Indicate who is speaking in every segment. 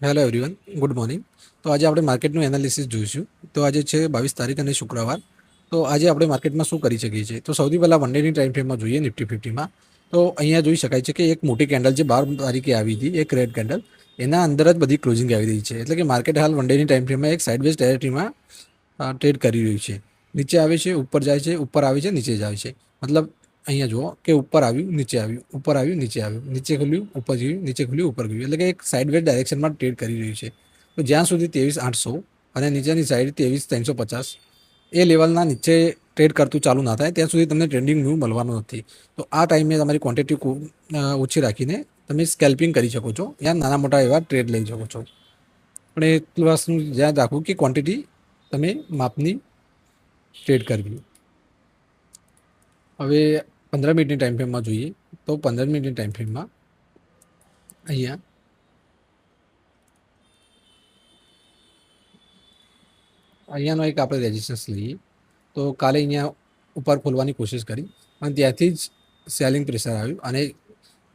Speaker 1: Hello everyone, good morning. તો આજે આપણે માર્કેટનું એનાલિસિસ જોઈશું. તો આજે છે 22 તારીખ અને શુક્રવાર. તો આજે આપણે માર્કેટમાં શું કરી શકીએ છીએ? તો સૌથી પહેલાં વન ડેની ટાઈમ ફ્રેમમાં જોઈએ નિફ્ટી 50માં. તો અહીંયા જોઈ શકાય છે કે એક મોટી કેન્ડલ જે 12 તારીખે આવી હતી, એક રેડ કેન્ડલ, એના અંદર જ બધી ક્લોઝિંગ આવી રહી છે. એટલે કે માર્કેટ હાલ વન ડેની ટાઈમ ફ્રેમમાં એક સાઇડવેઝ ટેરેટરીમાં ટ્રેડ કરી રહ્યું છે. નીચે આવે છે, ઉપર જાય છે, ઉપર આવે છે, નીચે જાય છે. મતલબ અહીંયા જુઓ કે ઉપર આવ્યું, નીચે આવ્યું, ઉપર આવ્યું, નીચે આવ્યું, નીચે ખુલ્યું, ઉપર ગયું, નીચે ખુલ્યું, ઉપર ગયું. એટલે કે એક સાઇડવેઝ ડાયરેક્શનમાં ટ્રેડ કરી રહ્યું છે. તો જ્યાં સુધી 23,800 અને નીચેની સાઈડ 23,350 એ લેવલના નીચે ટ્રેડ કરતું ચાલુ ના થાય ત્યાં સુધી તમને ટ્રેન્ડિંગ મૂવ મળવાનો નથી. તો આ ટાઈમે તમારી ક્વોન્ટિટી ઓછી રાખીને તમે સ્કેલ્પિંગ કરી શકો છો, યા નાના મોટા એવા ટ્રેડ લઈ શકો છો. પણ એટલું વસ્તુ ધ્યાન રાખવું કે ક્વોન્ટિટી તમે માપની ટ્રેડ કરવી. હવે 15 મિનિટની ટાઈમ ફ્રેમમાં જોઈએ તો 15 મિનિટની ટાઈમ ફ્રેમમાં અહીંયાનો એક આપણે રેઝિસ્ટન્સ લઈએ. તો કાલે અહીંયા ઉપર ખોલવાની કોશિશ કરી અને ત્યાંથી જ સેલિંગ પ્રેશર આવ્યું અને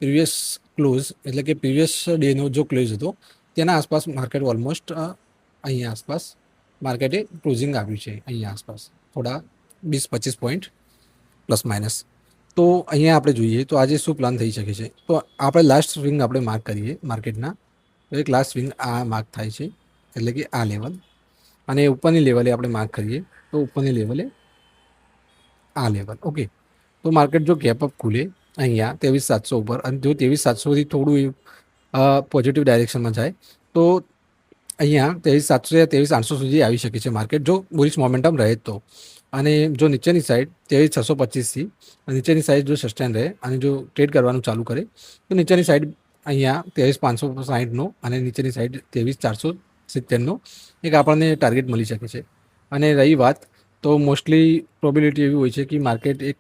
Speaker 1: પ્રીવિયસ ક્લોઝ એટલે કે પ્રીવિયસ ડેનો જો ક્લોઝ હતો તેના આસપાસ માર્કેટ ઓલમોસ્ટ અહીંયા આસપાસ માર્કેટે ક્લોઝિંગ આવ્યું છે. અહીંયા આસપાસ થોડા 20-25 પોઈન્ટ પ્લસ માઇનસ. તો અહીંયા આપણે જોઈએ તો આજે શું પ્લાન થઈ શકે છે. તો આપણે લાસ્ટ સ્વિંગ આપણે માર્ક કરીએ માર્કેટના. તો એક લાસ્ટ સ્વિંગ આ માર્ક થાય છે, એટલે કે આ લેવલ, અને ઉપરની લેવલે આપણે માર્ક કરીએ તો ઉપરની લેવલે આ લેવલ. ઓકે, તો માર્કેટ જો ગેપઅપ ખુલે અહીંયા 23,700 ઉપર અને જો 23,700થી થોડું પોઝિટિવ ડાયરેક્શનમાં જાય તો અહીંયા 23,700 યા 23,800 સુધી આવી શકે છે માર્કેટ, જો બુલિશ મોમેન્ટમ રહે તો. અને જો નીચેની સાઈડ 23,625થી નીચેની સાઈડ જો સસ્ટેન રહે અને જો ટ્રેડ કરવાનું ચાલુ કરે તો નીચેની સાઈડ અહીંયા 23,560નો અને નીચેની સાઈડ 23,470નો એક આપણને ટાર્ગેટ મળી શકે છે. અને રહી વાત, તો મોસ્ટલી પ્રોબેબિલિટી એવી હોય છે કે માર્કેટ એક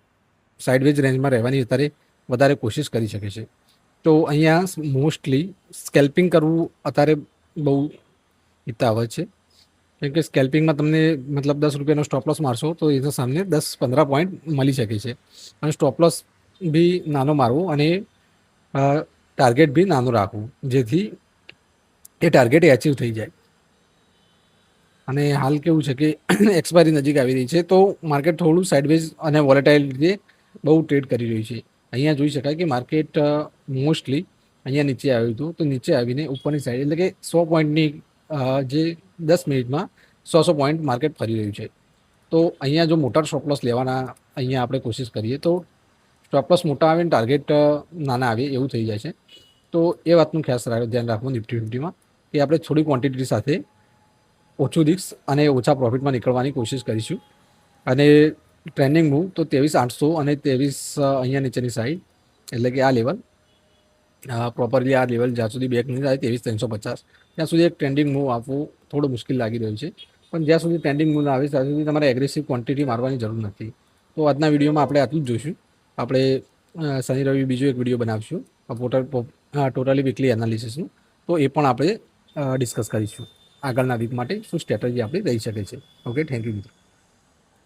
Speaker 1: સાઇડવેઝ રેન્જમાં રહેવાની અત્યારે વધારે કોશિશ કરી શકે છે. તો અહીંયા મોસ્ટલી સ્કેલ્પિંગ કરવું અત્યારે બહુ હિતાવહ છે, કેમ કે સ્કેલ્પિંગમાં તમને મતલબ 10 રૂપિયાનો સ્ટોપલોસ મારશો તો એના સામને 10-15 પોઈન્ટ મળી શકે છે. અને સ્ટોપલોસ બી નાનો મારવો અને ટાર્ગેટ બી નાનું રાખવું, જેથી એ ટાર્ગેટ એચીવ થઈ જાય. અને હાલ કેવું છે કે એક્સપાયરી નજીક આવી રહી છે, તો માર્કેટ થોડું સાઇડવેઝ અને વોલેટાઇલ રીતે બહુ ટ્રેડ કરી રહ્યું છે. અહીંયા જોઈ શકાય કે માર્કેટ મોસ્ટલી અહીંયા નીચે આવ્યું હતું, તો નીચે આવીને ઉપરની સાઈડ એટલે કે 100 પોઈન્ટની જે 10 મિનિટમાં 100 પોઈન્ટ માર્કેટ ફરી રહ્યું છે. તો અહીંયા જો મોટા સ્ટોપલોસ લેવાના અહીંયા આપણે કોશિશ કરીએ તો સ્ટોપલોસ મોટા આવે ને ટાર્ગેટ નાના આવે એવું થઈ જાય છે. તો એ વાતનું ખાસ ધ્યાન રાખવું નિફ્ટી 50માં કે આપણે થોડી ક્વોન્ટિટી સાથે ઓછું રિસ્ક અને ઓછા પ્રોફિટમાં નીકળવાની કોશિશ કરીશું. અને ટ્રેન્ડિંગ મૂવ તો 23,800 અને 23 અહીંયા નીચેની સાઈડ એટલે કે આ લેવલ પ્રોપરલી આ લેવલ જ્યાં સુધી બેક નહીં થાય 23,350 ત્યાં સુધી એક ટ્રેન્ડિંગ મૂવ આપવું થોડું મુશ્કેલ લાગી રહ્યું છે. પણ જ્યાં સુધી ટ્રેન્ડિંગ મૂવ આવે ત્યાં સુધી તમારે એગ્રેસિવ ક્વોન્ટિટી મારવાની જરૂર નથી. તો આજના વિડીયોમાં આપણે આટલું જ જોઈશું. આપણે શનિ રવિ બીજો એક વિડીયો બનાવીશું ટોટલી વીકલી એનાલિસિસનું, તો એ પણ આપણે ડિસ્કસ કરીશું આગળના વીક માટે શું સ્ટ્રેટેજી આપણી રહી શકે છે. ઓકે, થેન્ક યુ મિત્રો.